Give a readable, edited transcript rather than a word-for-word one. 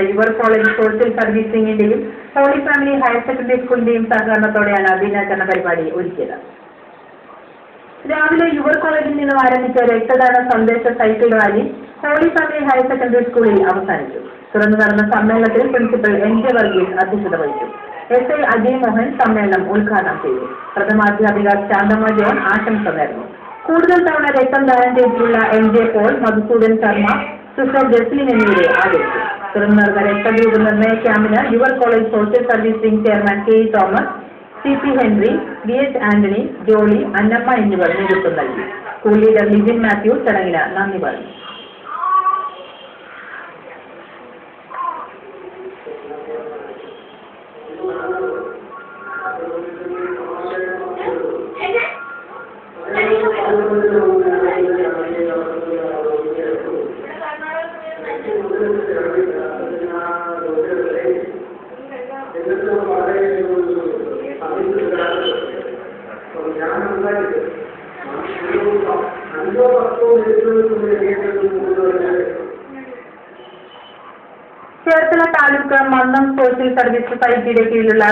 Your college social സർവീസിംഗിന്റെയും Holy Family higher Secondary സ്കൂളിന്റെയും സഹകരണത്തോടെയാണ് ദിനാചരണ പരിപാടി ഒരുക്കിയത്. രാവിലെ യുവർ കോളേജിൽ നിന്നും ആരംഭിച്ച രക്തദാന സന്ദേശ cycle rally Holy Family higher secondary സ്കൂളിൽ അവസാനിച്ചു. തുടർന്ന് നടന്ന സമ്മേളനത്തിൽ പ്രിൻസിപ്പൽ NJ വർഗീസ് അധ്യക്ഷത വഹിച്ചു. SI അജയ് മോഹൻ സമ്മേളനം ഉദ്ഘാടനം ചെയ്തു. പ്രഥമാധ്യാപിക ശാന്തമ്മ ജോൺ ആശംസ നേർന്നു. കൂടുതൽ തവണ രക്തം ദാനം ചെയ്തിട്ടുള്ള MJ Paul, Madhusudan Sharma, sister Jaslin എന്നിവരെ ആദരിച്ചു. തുടർന്ന് നടന്ന രക്തഗ്രൂപ്പ് നിർണയ ക്യാമ്പിന് your college social servicing chairman KE Thomas, CP Henry, BH Antony, Jolly, Annamma എന്നിവർ നേതൃത്വം നൽകി. സ്കൂൾ ലീഡർ ലിജിൻ മാത്യു ചടങ്ങിന് നന്ദി പറഞ്ഞു. ചേർത്തല താലൂക്ക് മന്നം സോഷ്യൽ സർവീസ് സൊസൈറ്റിയുടെ കീഴിലുള്ള